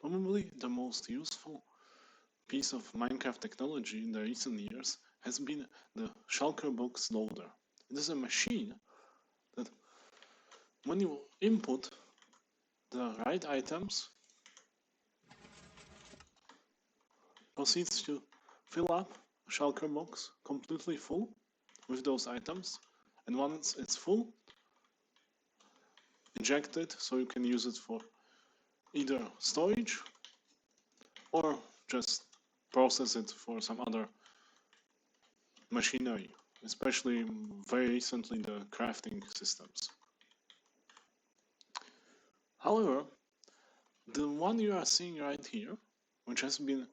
Probably the most useful piece of Minecraft technology in the recent years has been the Shulker box loader. It is a machine that, when you input the right items, proceeds to fill up a Shulker box completely full with those items, and once it's full, inject it so you can use it for either storage or just process it for some other machinery, especially very recently the crafting systems. However, the one you are seeing right here, which has been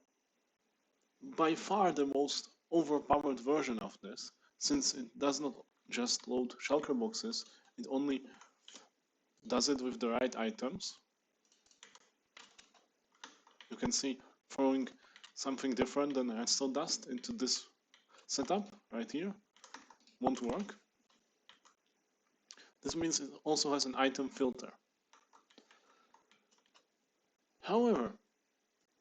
by far the most overpowered version of this, since it does not just load shulker boxes, it only does it with the right items. You can see throwing something different than redstone dust into this setup right here won't work. This means it also has an item filter. However,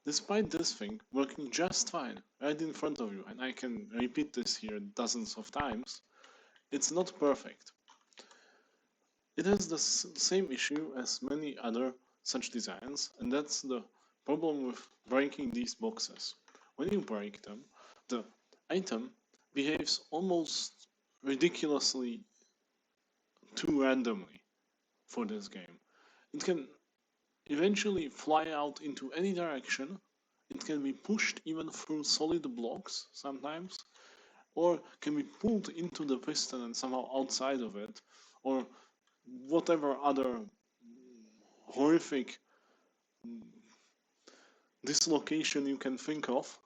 despite this thing working just fine right in front of you, and I can repeat this here dozens of times, it's not perfect. It has the same issue as many other such designs, and that's the problem with breaking these boxes. When you break them, the item behaves almost ridiculously too randomly for this game. It can eventually fly out into any direction. It can be pushed even through solid blocks sometimes, or can be pulled into the piston and somehow outside of it, or whatever other horrific dislocation you can think of.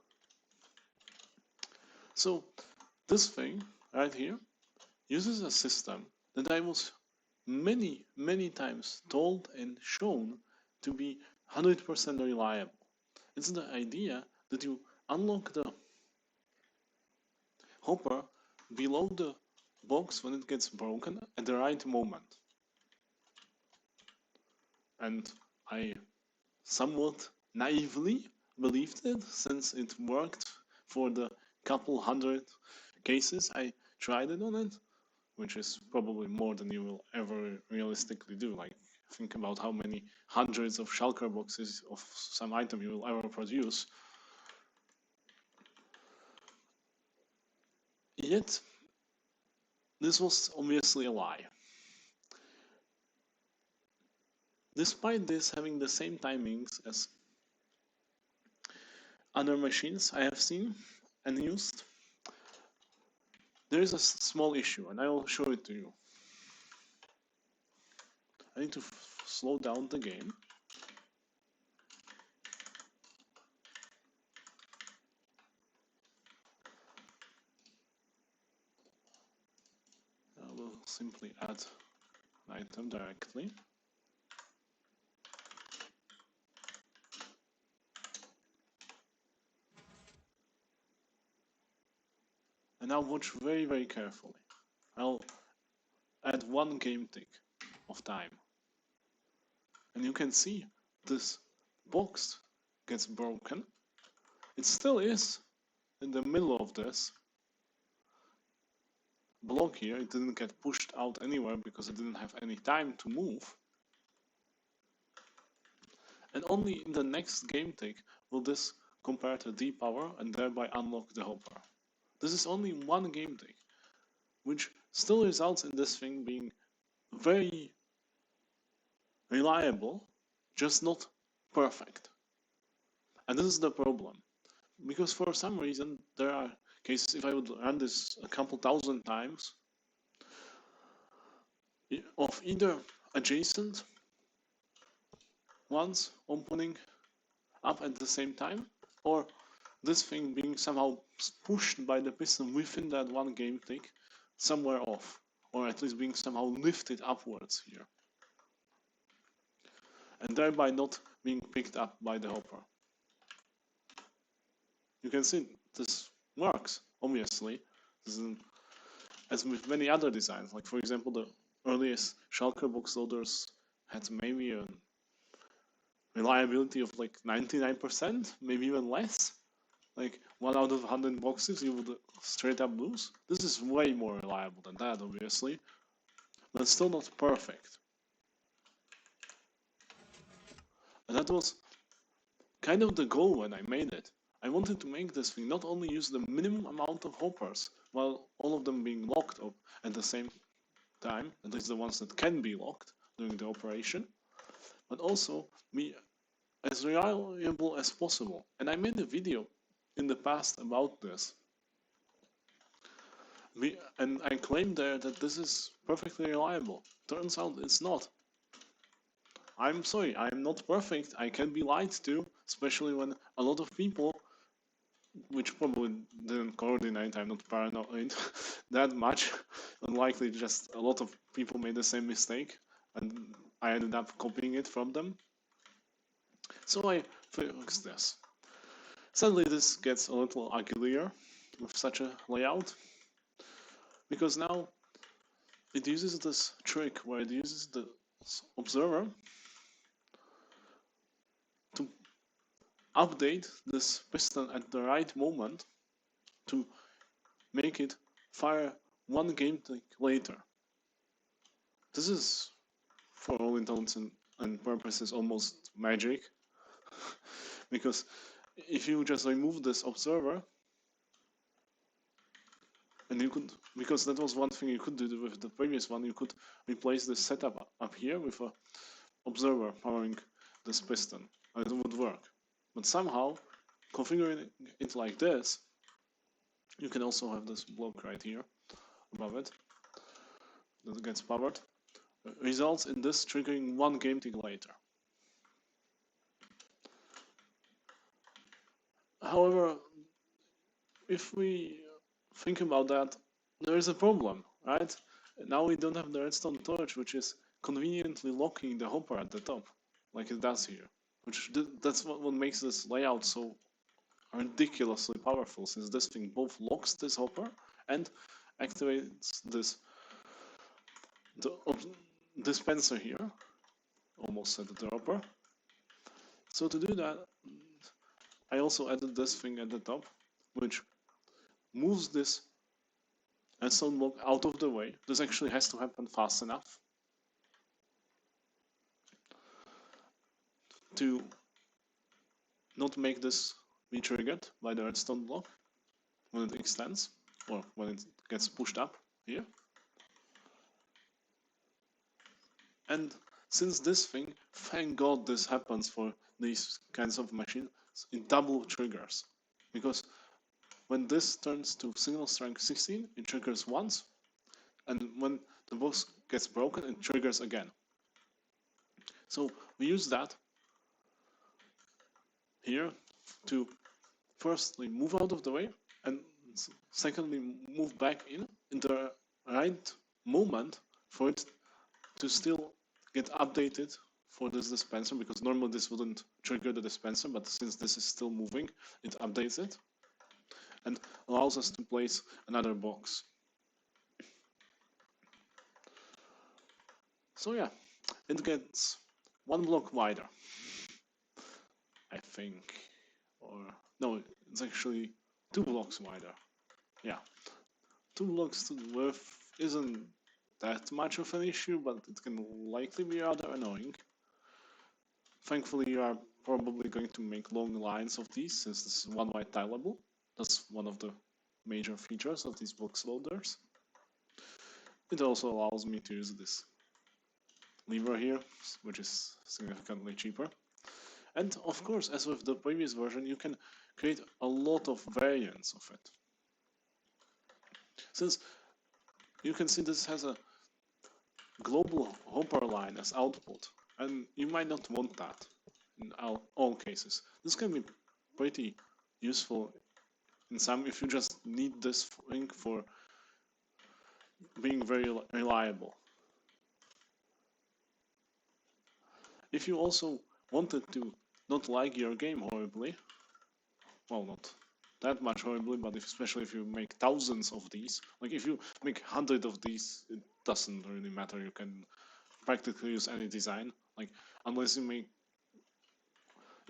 So this thing right here uses a system that I was many times told and shown to be 100% reliable. It's the idea that you unlock the hopper below the box when it gets broken at the right moment. And I somewhat naively believed it, since it worked for the couple hundred cases I tried it on it, which is probably more than you will ever realistically do. Like, think about how many hundreds of shulker boxes of some item you will ever produce. Yet, this was obviously a lie. Despite this having the same timings as other machines I have seen and used, there is a small issue, and I will show it to you. I need to slow down the game. I will simply add an item directly. And now watch very carefully. I'll add one game tick of time. And you can see this box gets broken. It still is in the middle of this block here. It didn't get pushed out anywhere because it didn't have any time to move. And only in the next game tick will this compare to D-power and thereby unlock the hopper. This is only one game tick, which still results in this thing being very reliable, just not perfect. And this is the problem, because for some reason there are cases, if I would run this a couple thousand times, of either adjacent ones opening up at the same time, or this thing being somehow pushed by the piston within that one game tick somewhere off, or at least being somehow lifted upwards here, and thereby not being picked up by the hopper. You can see this works, obviously. This is, as with many other designs, like for example the earliest shulker box loaders had maybe a reliability of like 99%, maybe even less. Like 1 out of 100 boxes you would straight up lose. This is way more reliable than that, obviously, but still not perfect. And that was kind of the goal when I made it. I wanted to make this thing not only use the minimum amount of hoppers, while all of them being locked up at the same time, at least the ones that can be locked during the operation, but also be as reliable as possible. And I made a video in the past about this. And I claimed there that this is perfectly reliable. Turns out it's not. I'm sorry, I'm not perfect. I can be lied to, especially when a lot of people, which probably didn't coordinate, I'm not paranoid that much. Unlikely, just a lot of people made the same mistake, and I ended up copying it from them. So I fixed this. Sadly, this gets a little uglier with such a layout, because now it uses this trick where it uses the observer to update this piston at the right moment to make it fire one game tick later. This is, for all intents and purposes, almost magic, because if you just remove this observer, and you could, because that was one thing you could do with the previous one, you could replace this setup up here with a observer powering this piston, and it would work. But somehow, configuring it like this, you can also have this block right here above it that gets powered, results in this triggering one game tick later. However, if we think about that, there is a problem, right? Now we don't have the redstone torch, which is conveniently locking the hopper at the top, like it does here. That's what makes this layout so ridiculously powerful, since this thing both locks this hopper and activates this dispenser here. Almost said the dropper. So to do that, I also added this thing at the top, which moves this redstone block out of the way. This actually has to happen fast enough to not make this be triggered by the redstone block when it extends or when it gets pushed up here. And since this thing, thank God this happens for these kinds of machines, it double triggers. Because when this turns to single strength 16, it triggers once, and when the box gets broken, it triggers again. So we use that here to firstly move out of the way, and secondly move back in the right moment for it to still get updated for this dispenser, because normally this wouldn't trigger the dispenser, but since this is still moving, it updates it and allows us to place another box. So yeah, it gets one block wider, I think, or no, it's actually 2 blocks wider. Yeah, 2 blocks to the width isn't that much of an issue, but it can likely be rather annoying. Thankfully, you are probably going to make long lines of these, since this is one-way tileable. That's one of the major features of these box loaders. It also allows me to use this lever here, which is significantly cheaper. And of course, as with the previous version, you can create a lot of variants of it. Since you can see this has a global hopper line as output, and you might not want that in all cases. This can be pretty useful in some if you just need this thing for being very reliable. If you also wanted to not like your game horribly, well, not that much horribly, but especially if you make thousands of these, like if you make 100 of these, it doesn't really matter. You can practically use any design, like unless you make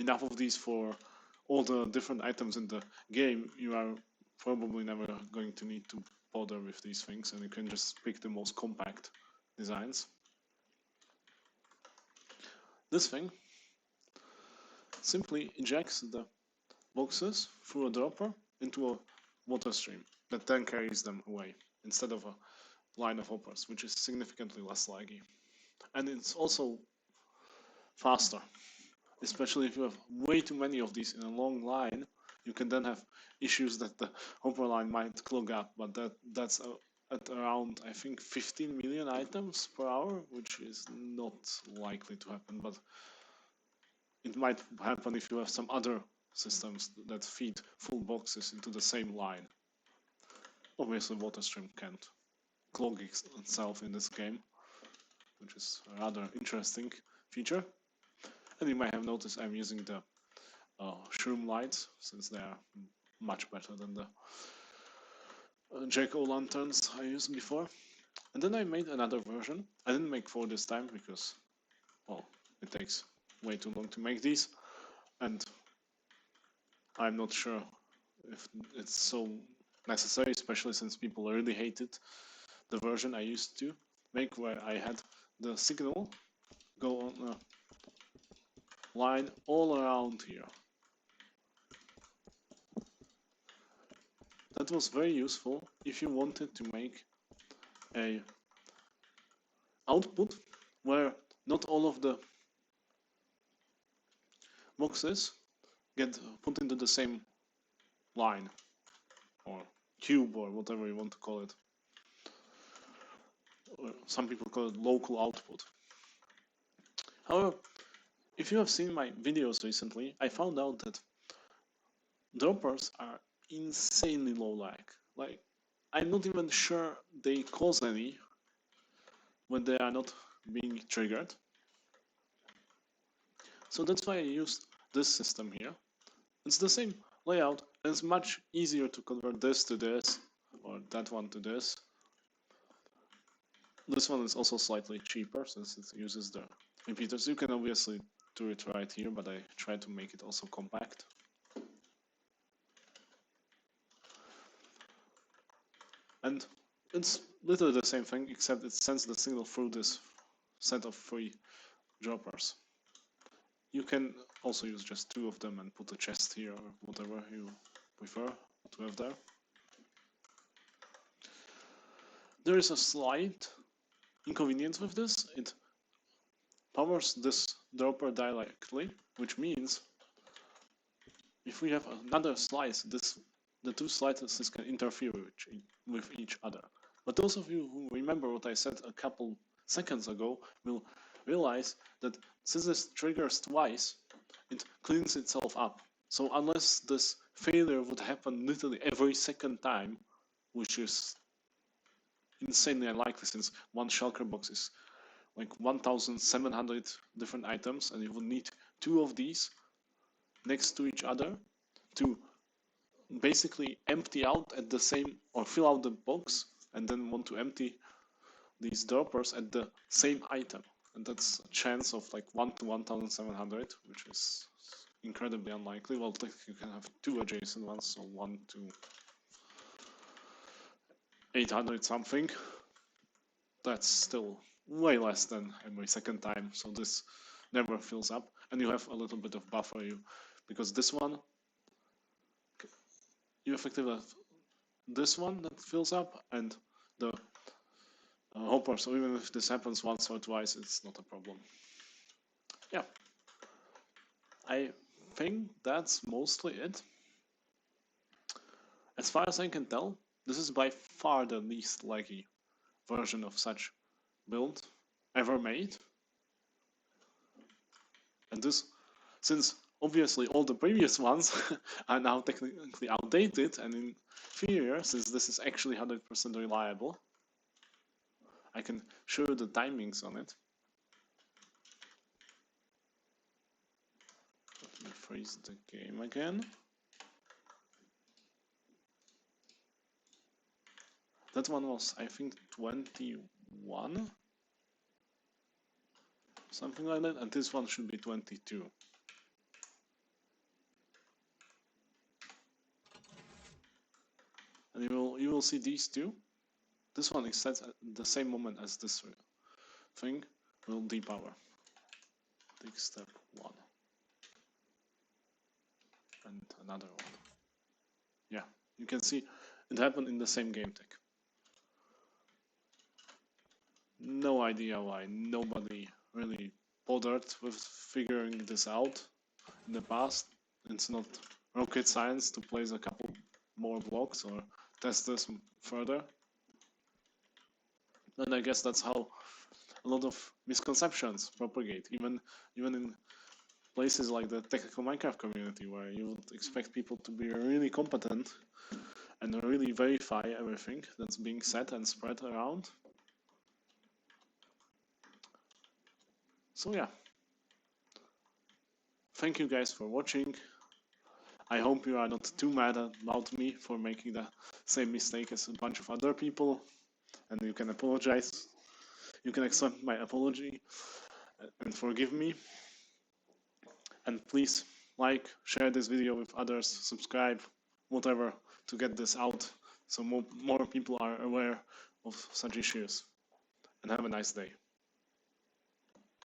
enough of these for all the different items in the game, you are probably never going to need to bother with these things, and you can just pick the most compact designs. This thing simply ejects the boxes through a dropper into a water stream that then carries them away instead of a line of hoppers, which is significantly less laggy. And it's also faster, especially if you have way too many of these in a long line. You can then have issues that the hopper line might clog up, but that's at around, I think, 15 million items per hour, which is not likely to happen, but it might happen if you have some other systems that feed full boxes into the same line. Obviously, WaterStream can't clog itself in this game, which is a rather interesting feature. And you might have noticed I'm using the shroom lights, since they are much better than the jack-o'-lanterns I used before. And then I made another version. I didn't make 4 this time because, well, it takes way too long to make these, and I'm not sure if it's so necessary, especially since people really hated the version I used to make, where I had the signal go on a line all around here. That was very useful if you wanted to make a output where not all of the boxes get put into the same line or cube or whatever you want to call it. Or some people call it local output. However, if you have seen my videos recently, I found out that droppers are insanely low lag. Like, I'm not even sure they cause any when they are not being triggered. So that's why I used this system here. It's the same layout, and it's much easier to convert this to this, or that one to this. This one is also slightly cheaper since it uses the repeaters. You can obviously do it right here, but I tried to make it also compact. And it's literally the same thing, except it sends the signal through this set of 3 droppers. You can also use just 2 of them and put a chest here or whatever you prefer to have there. There is a slight inconvenience with this. It powers this dropper directly, which means if we have another slice, the 2 slices can interfere with each other. But those of you who remember what I said a couple seconds ago will realize that since this triggers twice, it cleans itself up. So unless this failure would happen literally every second time, which is insanely unlikely since one shulker box is like 1,700 different items, and you would need 2 of these next to each other to basically empty out at the same, or fill out the box and then want to empty these droppers at the same item, and that's a chance of like 1 to 1,700, which is incredibly unlikely. Well, technically you can have 2 adjacent ones, so 1 to 800 something. That's still way less than every second time, so this never fills up, and you have a little bit of buffer because this one, you effectively have this one that fills up and the hopper, so even if this happens once or twice, it's not a problem. Yeah, I think that's mostly it. As far as I can tell, this is by far the least laggy version of such build ever made. And this, since obviously all the previous ones are now technically outdated and inferior, since this is actually 100% reliable, I can show you the timings on it. Let me freeze the game again. That one was, I think, 21, something like that, and this one should be 22. will see these two. This one is set at the same moment as this thing will depower. Take step 1. And another one. Yeah, you can see it happened in the same game tag. No idea why nobody really bothered with figuring this out in the past. It's not rocket science to place a couple more blocks or test this further. And I guess that's how a lot of misconceptions propagate, even in places like the technical Minecraft community, where you would expect people to be really competent and really verify everything that's being said and spread around. So yeah, thank you guys for watching. I hope you are not too mad about me for making the same mistake as a bunch of other people, and you can apologize. You can accept my apology and forgive me. And please like, share this video with others, subscribe, whatever, to get this out so more people are aware of such issues. And have a nice day.